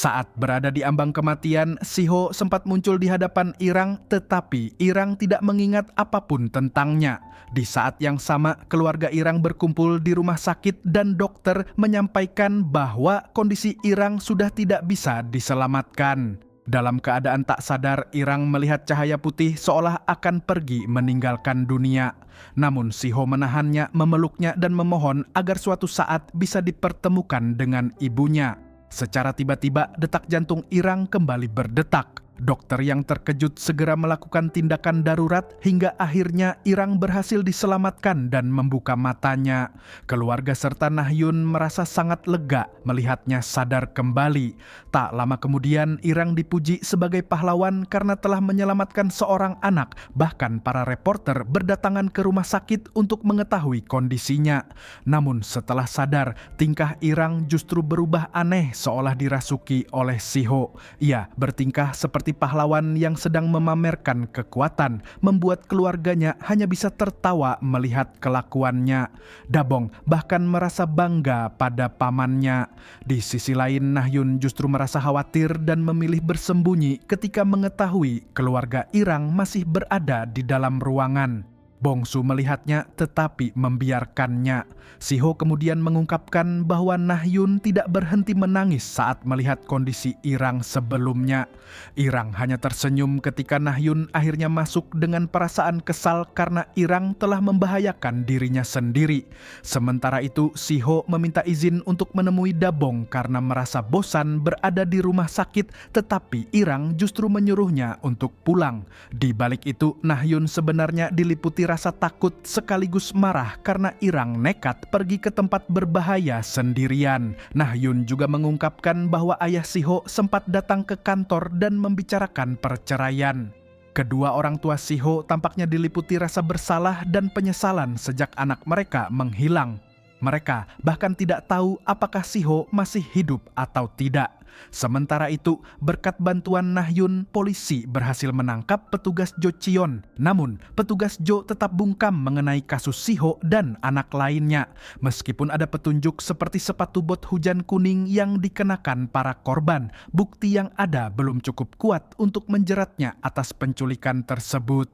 Saat berada di ambang kematian, Siho sempat muncul di hadapan Irang, tetapi Irang tidak mengingat apapun tentangnya. Di saat yang sama, keluarga Irang berkumpul di rumah sakit dan dokter menyampaikan bahwa kondisi Irang sudah tidak bisa diselamatkan. Dalam keadaan tak sadar, Irang melihat cahaya putih seolah akan pergi meninggalkan dunia. Namun Siho menahannya, memeluknya dan memohon agar suatu saat bisa dipertemukan dengan ibunya. Secara tiba-tiba, detak jantung Irang kembali berdetak. Dokter yang terkejut segera melakukan tindakan darurat hingga akhirnya Irang berhasil diselamatkan dan membuka matanya. Keluarga serta Nahyun merasa sangat lega melihatnya sadar kembali. Tak lama kemudian Irang dipuji sebagai pahlawan karena telah menyelamatkan seorang anak. Bahkan para reporter berdatangan ke rumah sakit untuk mengetahui kondisinya. Namun setelah sadar, tingkah Irang justru berubah aneh seolah dirasuki oleh Siho. Ia bertingkah seperti pahlawan yang sedang memamerkan kekuatan, membuat keluarganya hanya bisa tertawa melihat kelakuannya. Dabong bahkan merasa bangga pada pamannya. Di sisi lain, Nahyun justru merasa khawatir dan memilih bersembunyi ketika mengetahui keluarga Irang masih berada di dalam ruangan. Bongsu melihatnya tetapi membiarkannya. Siho kemudian mengungkapkan bahwa Nahyun tidak berhenti menangis saat melihat kondisi Irang sebelumnya. Irang hanya tersenyum ketika Nahyun akhirnya masuk dengan perasaan kesal karena Irang telah membahayakan dirinya sendiri. Sementara itu, Siho meminta izin untuk menemui Dabong karena merasa bosan berada di rumah sakit, tetapi Irang justru menyuruhnya untuk pulang. Di balik itu, Nahyun sebenarnya diliputi rasa takut sekaligus marah karena Irang nekat pergi ke tempat berbahaya sendirian. Nahyun juga mengungkapkan bahwa ayah Siho sempat datang ke kantor dan membicarakan perceraian. Kedua orang tua Siho tampaknya diliputi rasa bersalah dan penyesalan sejak anak mereka menghilang. Mereka bahkan tidak tahu apakah Siho masih hidup atau tidak. Sementara itu, berkat bantuan Nahyun, polisi berhasil menangkap petugas Jo Cheon. Namun, petugas Jo tetap bungkam mengenai kasus Siho dan anak lainnya. Meskipun ada petunjuk seperti sepatu bot hujan kuning yang dikenakan para korban, bukti yang ada belum cukup kuat untuk menjeratnya atas penculikan tersebut.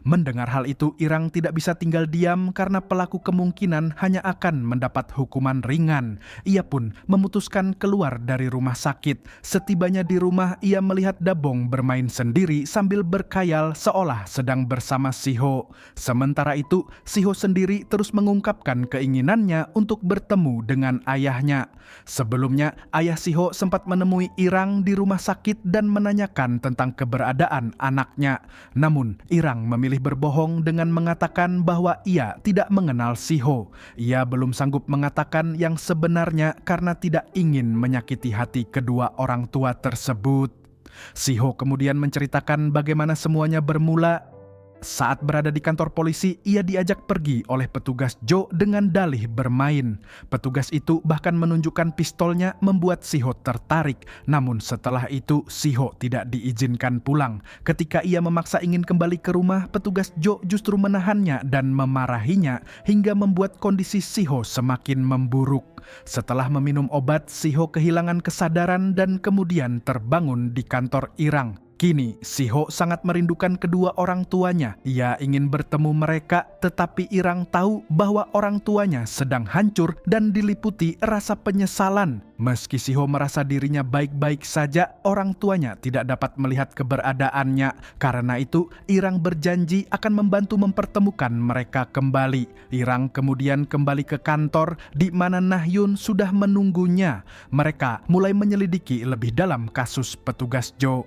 Mendengar hal itu, Irang tidak bisa tinggal diam karena pelaku kemungkinan hanya akan mendapat hukuman ringan. Ia pun memutuskan keluar dari rumah sakit. Setibanya di rumah, ia melihat Dabong bermain sendiri sambil berkhayal seolah sedang bersama Siho. Sementara itu, Siho sendiri terus mengungkapkan keinginannya untuk bertemu dengan ayahnya. Sebelumnya, ayah Siho sempat menemui Irang di rumah sakit dan menanyakan tentang keberadaan anaknya. Namun, Irang memilih berbohong dengan mengatakan bahwa ia tidak mengenal Siho. Ia belum sanggup mengatakan yang sebenarnya karena tidak ingin menyakiti hati kedua orang tua tersebut. Siho kemudian menceritakan bagaimana semuanya bermula. Saat berada di kantor polisi, ia diajak pergi oleh petugas Jo dengan dalih bermain. Petugas itu bahkan menunjukkan pistolnya membuat Siho tertarik. Namun setelah itu, Siho tidak diizinkan pulang. Ketika ia memaksa ingin kembali ke rumah, petugas Jo justru menahannya dan memarahinya hingga membuat kondisi Siho semakin memburuk. Setelah meminum obat, Siho kehilangan kesadaran dan kemudian terbangun di kantor Irang. Kini, Siho sangat merindukan kedua orang tuanya. Ia ingin bertemu mereka, tetapi Irang tahu bahwa orang tuanya sedang hancur dan diliputi rasa penyesalan. Meski Siho merasa dirinya baik-baik saja, orang tuanya tidak dapat melihat keberadaannya. Karena itu, Irang berjanji akan membantu mempertemukan mereka kembali. Irang kemudian kembali ke kantor, di mana Nahyun sudah menunggunya. Mereka mulai menyelidiki lebih dalam kasus petugas Jo.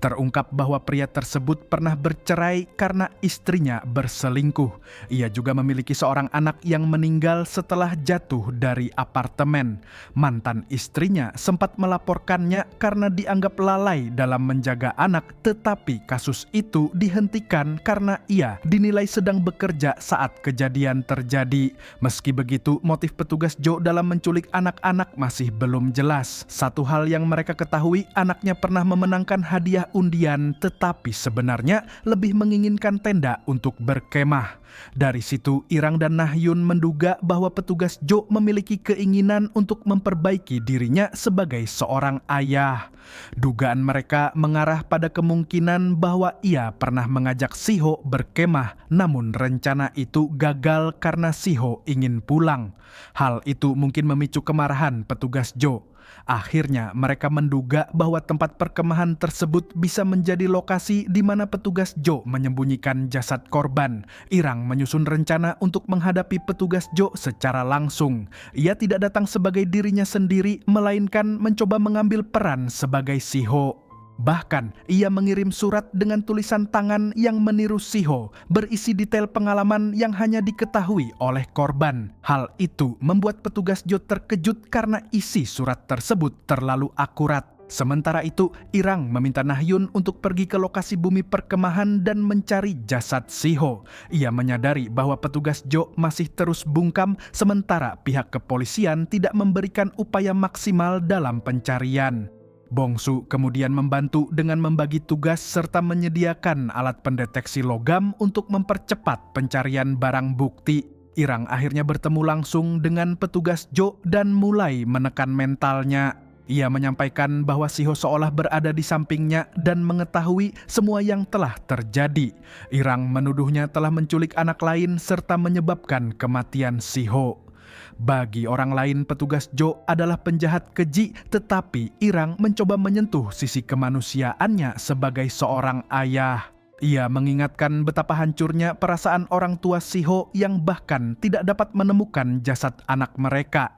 Terungkap bahwa pria tersebut pernah bercerai karena istrinya berselingkuh. Ia juga memiliki seorang anak yang meninggal setelah jatuh dari apartemen. Mantan istrinya sempat melaporkannya karena dianggap lalai dalam menjaga anak, tetapi kasus itu dihentikan karena ia dinilai sedang bekerja saat kejadian terjadi. Meski begitu, motif petugas Jo dalam menculik anak-anak masih belum jelas. Satu hal yang mereka ketahui, anaknya pernah memenangkan hadiah hadiah undian, tetapi sebenarnya lebih menginginkan tenda untuk berkemah. Dari situ, Irang dan Nahyun menduga bahwa petugas Jo memiliki keinginan untuk memperbaiki dirinya sebagai seorang ayah. Dugaan mereka mengarah pada kemungkinan bahwa ia pernah mengajak Siho berkemah, namun rencana itu gagal karena Siho ingin pulang. Hal itu mungkin memicu kemarahan petugas Jo. Akhirnya mereka menduga bahwa tempat perkemahan tersebut bisa menjadi lokasi di mana petugas Jo menyembunyikan jasad korban. Irang menyusun rencana untuk menghadapi petugas Jo secara langsung. Ia tidak datang sebagai dirinya sendiri, melainkan mencoba mengambil peran sebagai Siho. Bahkan, ia mengirim surat dengan tulisan tangan yang meniru Siho, berisi detail pengalaman yang hanya diketahui oleh korban. Hal itu membuat petugas Jo terkejut karena isi surat tersebut terlalu akurat. Sementara itu, Irang meminta Nahyun untuk pergi ke lokasi bumi perkemahan dan mencari jasad Siho. Ia menyadari bahwa petugas Jo masih terus bungkam, sementara pihak kepolisian tidak memberikan upaya maksimal dalam pencarian. Bongsu kemudian membantu dengan membagi tugas serta menyediakan alat pendeteksi logam untuk mempercepat pencarian barang bukti. Irang akhirnya bertemu langsung dengan petugas Jo dan mulai menekan mentalnya. Ia menyampaikan bahwa Siho seolah berada di sampingnya dan mengetahui semua yang telah terjadi. Irang menuduhnya telah menculik anak lain serta menyebabkan kematian Siho. Bagi orang lain, petugas Jo adalah penjahat keji, tetapi Irang mencoba menyentuh sisi kemanusiaannya sebagai seorang ayah. Ia mengingatkan betapa hancurnya perasaan orang tua Siho yang bahkan tidak dapat menemukan jasad anak mereka.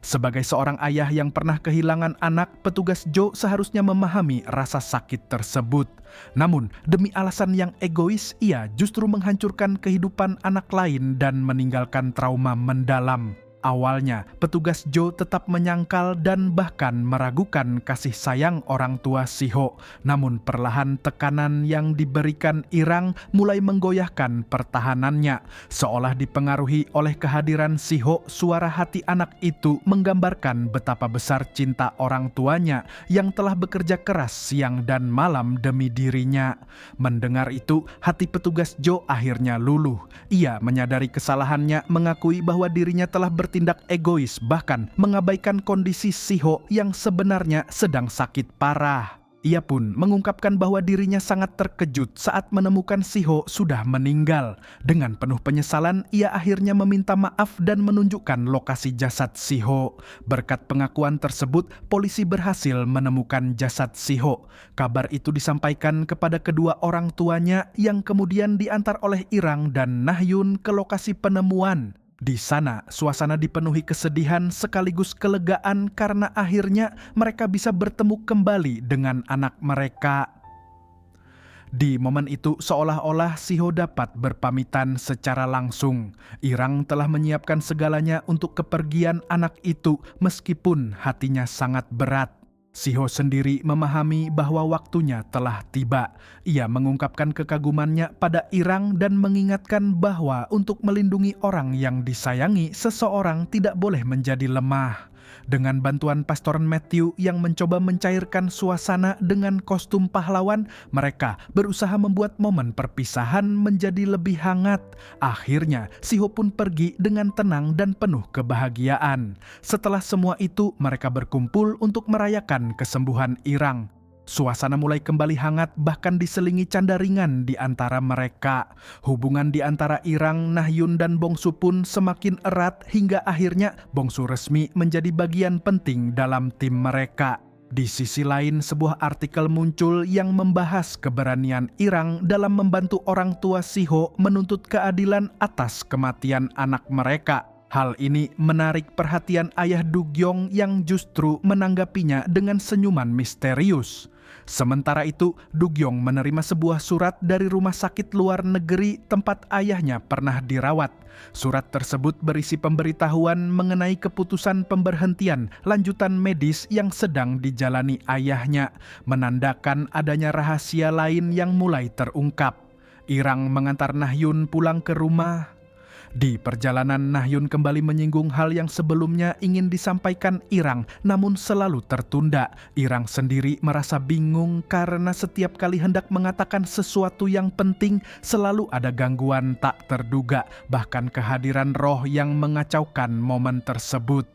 Sebagai seorang ayah yang pernah kehilangan anak, petugas Jo seharusnya memahami rasa sakit tersebut. Namun, demi alasan yang egois, ia justru menghancurkan kehidupan anak lain dan meninggalkan trauma mendalam. Awalnya, petugas Jo tetap menyangkal dan bahkan meragukan kasih sayang orang tua Siho. Namun perlahan tekanan yang diberikan Irang mulai menggoyahkan pertahanannya. Seolah dipengaruhi oleh kehadiran Siho, suara hati anak itu menggambarkan betapa besar cinta orang tuanya yang telah bekerja keras siang dan malam demi dirinya. Mendengar itu, hati petugas Jo akhirnya luluh. Ia menyadari kesalahannya, mengakui bahwa dirinya telah bertindak egois, bahkan mengabaikan kondisi Siho yang sebenarnya sedang sakit parah. Ia pun mengungkapkan bahwa dirinya sangat terkejut saat menemukan Siho sudah meninggal. Dengan penuh penyesalan, ia akhirnya meminta maaf dan menunjukkan lokasi jasad Siho. Berkat pengakuan tersebut, polisi berhasil menemukan jasad Siho. Kabar itu disampaikan kepada kedua orang tuanya yang kemudian diantar oleh Irang dan Nahyun ke lokasi penemuan. Di sana, suasana dipenuhi kesedihan sekaligus kelegaan karena akhirnya mereka bisa bertemu kembali dengan anak mereka. Di momen itu, seolah-olah Siho dapat berpamitan secara langsung. Irang telah menyiapkan segalanya untuk kepergian anak itu meskipun hatinya sangat berat. Siho sendiri memahami bahwa waktunya telah tiba. Ia mengungkapkan kekagumannya pada Irang dan mengingatkan bahwa untuk melindungi orang yang disayangi, seseorang tidak boleh menjadi lemah. Dengan bantuan Pastoran Matthew yang mencoba mencairkan suasana dengan kostum pahlawan, mereka berusaha membuat momen perpisahan menjadi lebih hangat. Akhirnya, Siho pun pergi dengan tenang dan penuh kebahagiaan. Setelah semua itu, mereka berkumpul untuk merayakan kesembuhan Irang. Suasana mulai kembali hangat, bahkan diselingi canda ringan di antara mereka. Hubungan di antara Irang, Nahyun, dan Bongsu pun semakin erat hingga akhirnya Bongsu resmi menjadi bagian penting dalam tim mereka. Di sisi lain, sebuah artikel muncul yang membahas keberanian Irang dalam membantu orang tua Siho menuntut keadilan atas kematian anak mereka. Hal ini menarik perhatian ayah Dugyong yang justru menanggapinya dengan senyuman misterius. Sementara itu, Dugyong menerima sebuah surat dari rumah sakit luar negeri tempat ayahnya pernah dirawat. Surat tersebut berisi pemberitahuan mengenai keputusan pemberhentian lanjutan medis yang sedang dijalani ayahnya, menandakan adanya rahasia lain yang mulai terungkap. Irang mengantar Nahyun pulang ke rumah. Di perjalanan, Nahyun kembali menyinggung hal yang sebelumnya ingin disampaikan Irang, namun selalu tertunda. Irang sendiri merasa bingung karena setiap kali hendak mengatakan sesuatu yang penting, selalu ada gangguan tak terduga, bahkan kehadiran roh yang mengacaukan momen tersebut.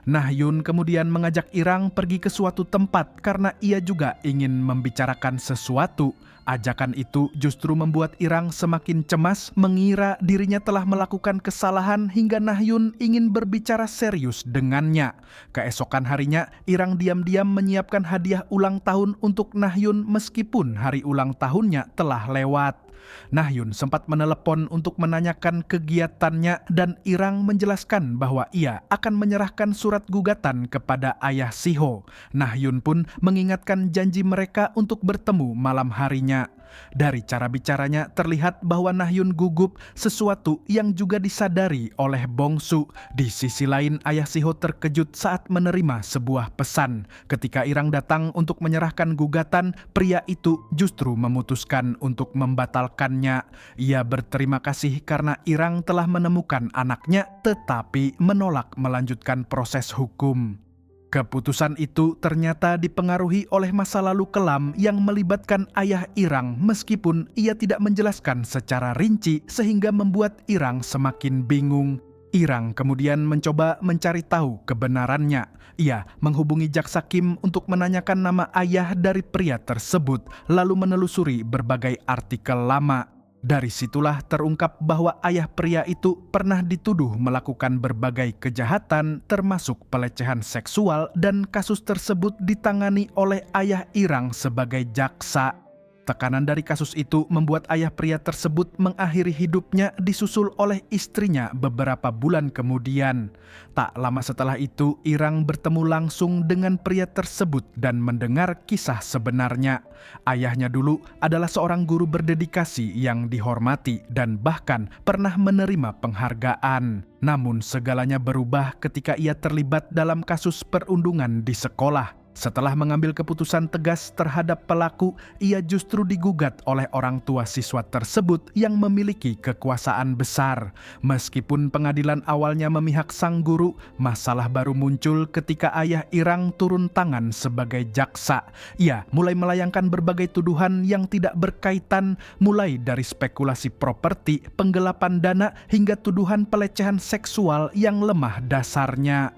Nahyun kemudian mengajak Irang pergi ke suatu tempat karena ia juga ingin membicarakan sesuatu. Ajakan itu justru membuat Irang semakin cemas, mengira dirinya telah melakukan kesalahan hingga Nahyun ingin berbicara serius dengannya. Keesokan harinya, Irang diam-diam menyiapkan hadiah ulang tahun untuk Nahyun meskipun hari ulang tahunnya telah lewat. Nahyun sempat menelepon untuk menanyakan kegiatannya dan Irang menjelaskan bahwa ia akan menyerahkan surat gugatan kepada ayah Siho. Nahyun pun mengingatkan janji mereka untuk bertemu malam harinya. Dari cara bicaranya terlihat bahwa Nahyun gugup, sesuatu yang juga disadari oleh Bongsu. Di sisi lain, ayah Siho terkejut saat menerima sebuah pesan. Ketika Irang datang untuk menyerahkan gugatan, pria itu justru memutuskan untuk membatalkannya. Ia berterima kasih karena Irang telah menemukan anaknya, tetapi menolak melanjutkan proses hukum. Keputusan itu ternyata dipengaruhi oleh masa lalu kelam yang melibatkan ayah Irang meskipun ia tidak menjelaskan secara rinci sehingga membuat Irang semakin bingung. Irang kemudian mencoba mencari tahu kebenarannya. Ia menghubungi Jaksa Kim untuk menanyakan nama ayah dari pria tersebut lalu menelusuri berbagai artikel lama. Dari situlah terungkap bahwa ayah pria itu pernah dituduh melakukan berbagai kejahatan termasuk pelecehan seksual dan kasus tersebut ditangani oleh ayah Irang sebagai jaksa. Tekanan dari kasus itu membuat ayah pria tersebut mengakhiri hidupnya disusul oleh istrinya beberapa bulan kemudian. Tak lama setelah itu, Irang bertemu langsung dengan pria tersebut dan mendengar kisah sebenarnya. Ayahnya dulu adalah seorang guru berdedikasi yang dihormati dan bahkan pernah menerima penghargaan. Namun segalanya berubah ketika ia terlibat dalam kasus perundungan di sekolah. Setelah mengambil keputusan tegas terhadap pelaku, ia justru digugat oleh orang tua siswa tersebut yang memiliki kekuasaan besar. Meskipun pengadilan awalnya memihak sang guru, masalah baru muncul ketika ayah Irang turun tangan sebagai jaksa. Ia mulai melayangkan berbagai tuduhan yang tidak berkaitan, mulai dari spekulasi properti, penggelapan dana, hingga tuduhan pelecehan seksual yang lemah dasarnya.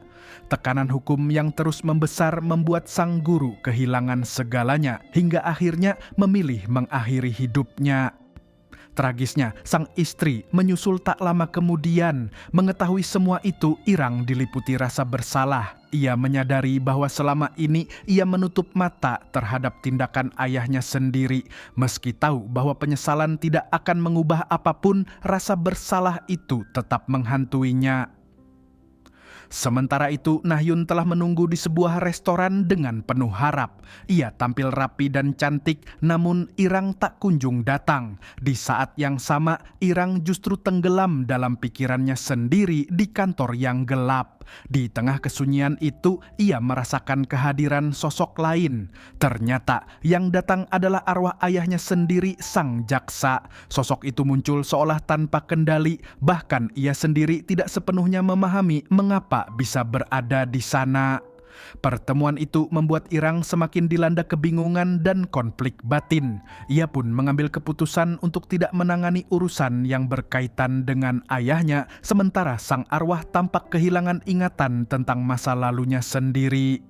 Tekanan hukum yang terus membesar membuat sang guru kehilangan segalanya hingga akhirnya memilih mengakhiri hidupnya. Tragisnya, sang istri menyusul tak lama kemudian. Mengetahui semua itu, Irang diliputi rasa bersalah. Ia menyadari bahwa selama ini ia menutup mata terhadap tindakan ayahnya sendiri. Meski tahu bahwa penyesalan tidak akan mengubah apapun, rasa bersalah itu tetap menghantuinya. Sementara itu, Nahyun telah menunggu di sebuah restoran dengan penuh harap. Ia tampil rapi dan cantik, namun Irang tak kunjung datang. Di saat yang sama, Irang justru tenggelam dalam pikirannya sendiri di kantor yang gelap. Di tengah kesunyian itu, ia merasakan kehadiran sosok lain. Ternyata yang datang adalah arwah ayahnya sendiri, sang jaksa. Sosok itu muncul seolah tanpa kendali, bahkan ia sendiri tidak sepenuhnya memahami mengapa bisa berada di sana. Pertemuan itu membuat Irang semakin dilanda kebingungan dan konflik batin. Ia pun mengambil keputusan untuk tidak menangani urusan yang berkaitan dengan ayahnya, sementara sang arwah tampak kehilangan ingatan tentang masa lalunya sendiri.